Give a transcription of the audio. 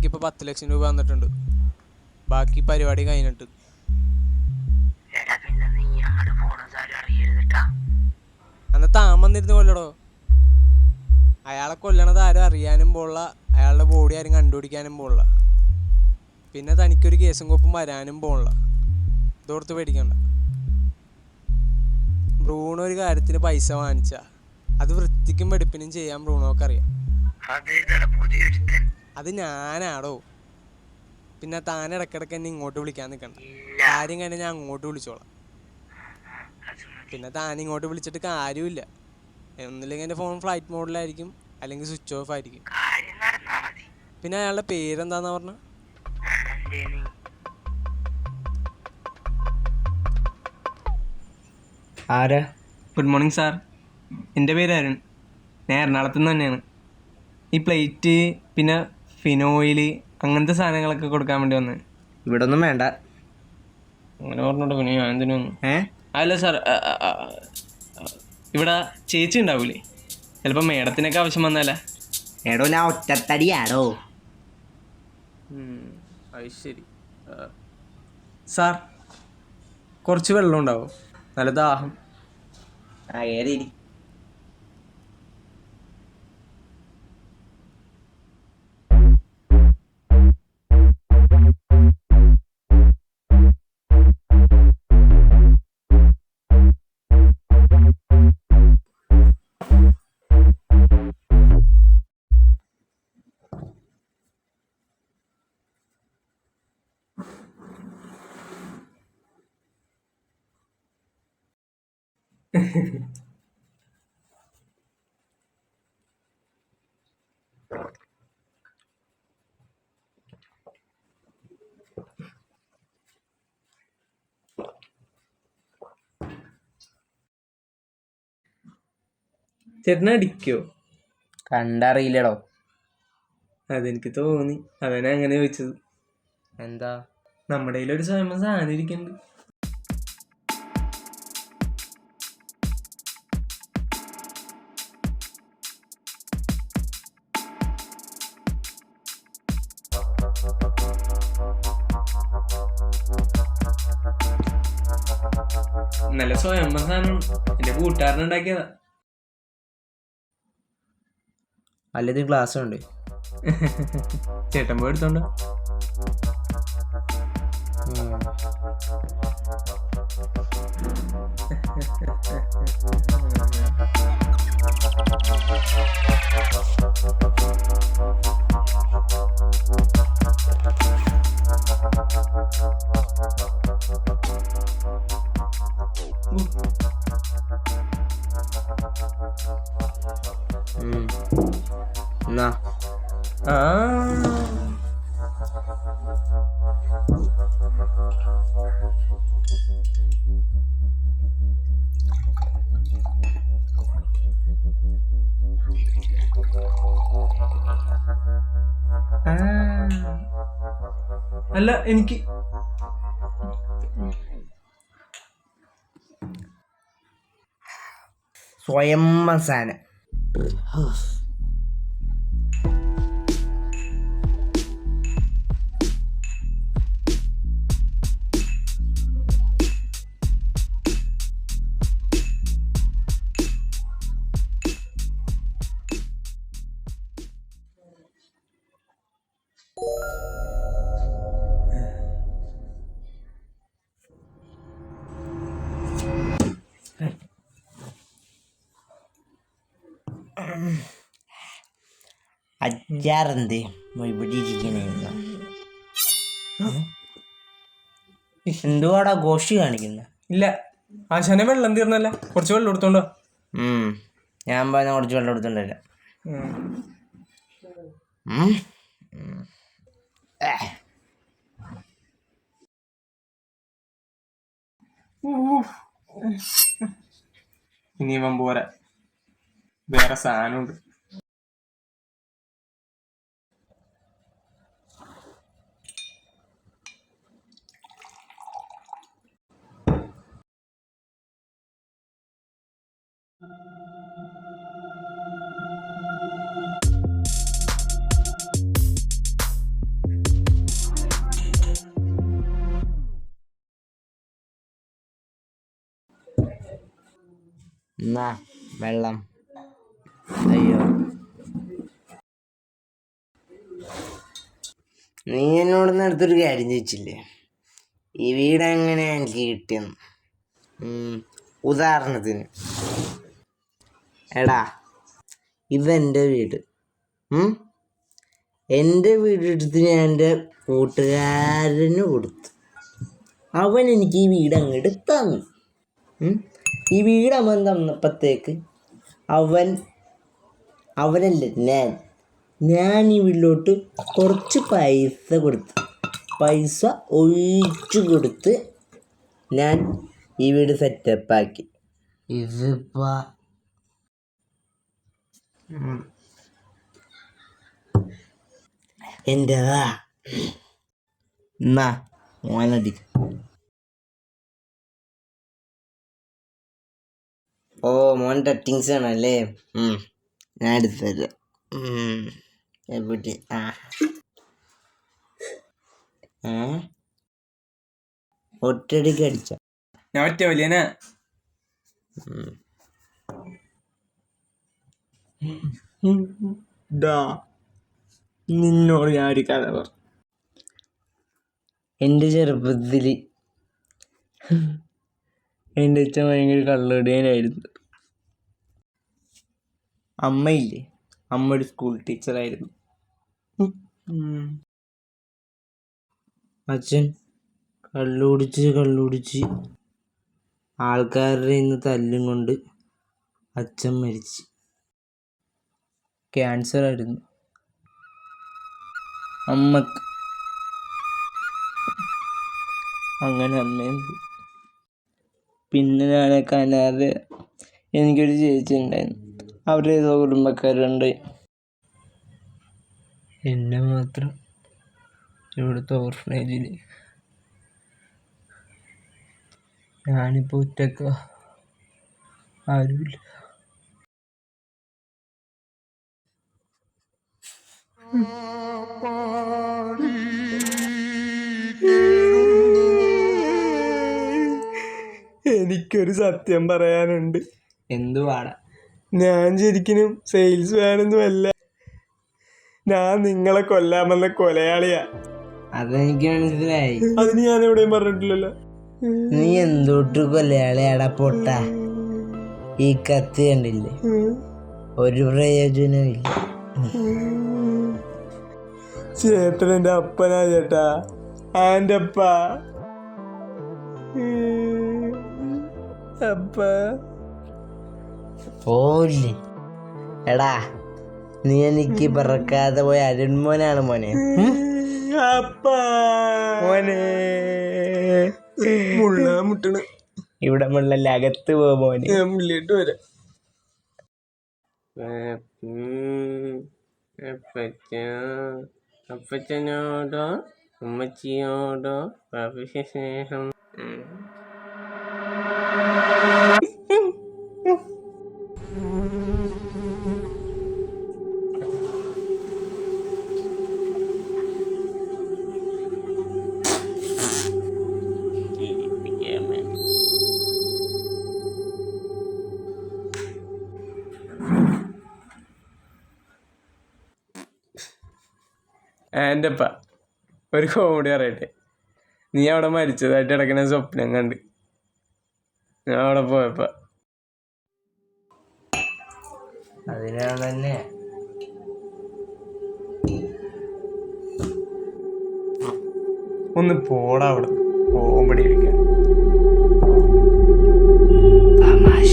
എനിക്കിപ്പോൾ 10 ലക്ഷം രൂപ വന്നിട്ടുണ്ട്. ബാക്കി പരിപാടി കഴിഞ്ഞിട്ട്. അന്ന് താൻ വന്നിരുന്ന് കൊല്ലടോ. അയാളെ കൊല്ലണത് ആരും അറിയാനും പോലുള്ള, അയാളുടെ ബോഡി ആരും കണ്ടുപിടിക്കാനും പോലുള്ള, പിന്നെ തനിക്കൊരു കേസും കോപ്പും വരാനും പോലുള്ള. ഇതോർത്ത് പേടിക്കണ്ട. ബ്രൂണോ ഒരു കാര്യത്തിന് പൈസ വാങ്ങിച്ച അത് വൃത്തിക്കും വെടുപ്പിനും ചെയ്യാൻ ബ്രൂണോക്കറിയാം. അത് ഞാനാടോ. പിന്നെ താൻ ഇടയ്ക്കിടയ്ക്ക് എന്നെ ഇങ്ങോട്ട് വിളിക്കാൻ നിൽക്കണ്ട. കാര്യം കഴിഞ്ഞാൽ ഞാൻ അങ്ങോട്ട് വിളിച്ചോളാം. പിന്നെ താൻ ഇങ്ങോട്ട് വിളിച്ചിട്ട് കാര്യമില്ല. ഒന്നില്ലെങ്കിൽ എൻ്റെ ഫോൺ ഫ്ലൈറ്റ് മോഡിലായിരിക്കും, അല്ലെങ്കിൽ സ്വിച്ച് ഓഫ് ആയിരിക്കും. പിന്നെ അയാളുടെ പേരെന്താന്നാ പറഞ്ഞ? ആരാ? Good morning sir. എൻ്റെ പേര് അരുൺ. ഞാൻ എറണാകുളത്തു നിന്ന് തന്നെയാണ്. ഈ പ്ലേറ്റ് പിന്നെ ഫിനോയിൽ അങ്ങനത്തെ സാധനങ്ങളൊക്കെ കൊടുക്കാൻ വേണ്ടി വന്നത്. ഇവിടെ ഒന്നും വേണ്ട. അങ്ങനെ പറഞ്ഞോട്ടോ. പിന്നെ ഞാൻ എന്തിനു വന്നു? അല്ല സാർ, ഇവിടെ ചേച്ചി ഉണ്ടാവൂലേ? ചിലപ്പോൾ മേഡത്തിനൊക്കെ ആവശ്യം വന്നാലേ. എടോ ഞാൻ ഒറ്റത്തടിയാടോ. അത് ശരി. സാർ കുറച്ച് വെള്ളം ഉണ്ടാവും? നല്ല ദാഹം. ഏറി ചേട്ടനെ അടിക്കോ? കണ്ടറിയില്ലടോ. അതെനിക്ക് തോന്നി, അവനെ അങ്ങനെ ചോദിച്ചത്. എന്താ? നമ്മുടെ കയ്യിലൊരു സ്വയം സാധനം ഇരിക്കുന്നുണ്ട്. നല്ല സ്വയം സാധനം എൻ്റെ കൂട്ടുകാരനുണ്ടാക്കിയതാ. അല്ലത് ഗ്ലാസ് ഉണ്ട്. ചേട്ടൻ പോയി എടുത്തോണ്ടോ. എന്നാ അല്ല എനിക്ക് സ്വയം സാധനം. അച്ചാറെന്ത് ഇവിടെ ഇരിക്കണ? എന്തുവാടാ ഗോഷി കാണിക്കുന്ന? ഇല്ല, ആശാനെ വെള്ളം തീർന്നല്ല, കുറച്ച് വെള്ളം എടുത്തോണ്ടോ. ഞാൻ പറഞ്ഞ കുറച്ച് വെള്ളം എടുത്തോണ്ടല്ല. ഇനിയവൻ പോരാ, വേറെ സാധനമുണ്ട്. എന്നാ വെള്ളം. അയ്യോ, നീ എന്നോട് അടുത്തൊരു കാര്യം ചോദിച്ചില്ലേ, ഈ വീട് എങ്ങനെയാ എനിക്ക് കിട്ടിയെന്ന്. ഉദാഹരണത്തിന്, എടാ ഇതെൻ്റെ വീട്. എൻ്റെ വീടെടുത്ത് ഞാൻ എൻ്റെ കൂട്ടുകാരന് കൊടുത്തു. അവൻ എനിക്ക് ഈ വീട് അങ്ങോട്ട് തന്നു. ഈ വീട് അവൻ തന്നപ്പോഴത്തേക്ക് അവനല്ലേ ഞാൻ ഈ വീട്ടിലോട്ട് കുറച്ച് പൈസ ഒഴിച്ചു കൊടുത്ത് ഞാൻ ഈ വീട് സെറ്റപ്പാക്കി. ഇതിപ്പോ എൻ്റെതാ. എന്നാ മോനടി. ഓ, മോൻ ടച്ചിങ്സ് ആണല്ലേ. ഞാൻ എടുത്തു തരാം. എവിടെ? ഒറ്റടിക്ക് അടിച്ച ഞാൻ ഒറ്റ വലിയനാ. നിന്നോട് ഞാൻ ഒരു കഥ പറഞ്ഞു. എൻ്റെ ചെറുപ്പത്തിൽ എൻ്റെ അച്ഛൻ ഭയങ്കര കള്ളുകടിയനായിരുന്നു. അമ്മയില്ലേ, അമ്മ ഒരു സ്കൂൾ ടീച്ചറായിരുന്നു. അച്ഛൻ കള്ളുകുടിച്ച് ആൾക്കാരുടെ ഇന്ന് തല്ലും കൊണ്ട് അച്ഛൻ മരിച്ചു. ക്യാൻസർ ആയിരുന്നു അമ്മക്ക്. അങ്ങനെ അമ്മയും പിന്നെ ഞാനൊക്കെ അനാഥ. എനിക്കൊരു ചേച്ചി ഉണ്ടായിരുന്നു, അവരുടെ ഏതോ കുടുംബക്കാരുണ്ട്. എന്നെ മാത്രം ഇവിടുത്തെ ഓർഫനേജിൽ. ഞാനിപ്പോൾ ഒറ്റക്ക, ആരുമില്ല. എനിക്കൊരു സത്യം പറയാനുണ്ട്. എന്തുവാടാ? ഞാൻ ശരിക്കും സെയിൽസ് മാനൊന്നുമല്ല. ഞാൻ നിങ്ങളെ കൊല്ലാമെന്ന കൊലയാളിയാ. അതെനിക്ക് മനസ്സിലായി. അതിന് ഞാൻ എവിടെയും പറഞ്ഞിട്ടില്ലല്ലോ. നീ എന്തൊട്ട് കൊലയാളിയാടാ പൊട്ട. ഈ കത്തി കണ്ടില്ലേ, ഒരു പ്രയോജനവും ഇല്ല. ചേട്ടൻ എൻ്റെ അപ്പനാ ചേട്ടാ, ആൻ്റെ അപ്പ. പോയില്ലേ എടാ, നീ എനിക്ക് പറക്കാതെ പോയ അരുൺമോനാണ് മോനെ. മോനെ മുട്ടണ് ഇവിടെ മുള്ളല്ല, അകത്ത് പോ മോനെ. മുള്ളിട്ട് വരാം. അപ്പച്ചനോടോ ഉമ്മച്ചിയോടോ സ്നേഹം. എൻ്റെ അപ്പ ഒരു കോമഡി പറയട്ടെ. നീ അവിടെ മരിച്ചതായിട്ട് കിടക്കുന്ന സ്വപ്നം കണ്ട് ഞാൻ അവിടെ പോയപ്പോ അതിനാണ് തന്നെ ഒന്ന് പോടാ അവിടെ കോമഡി ഇരിക്കാൻ. തമാശ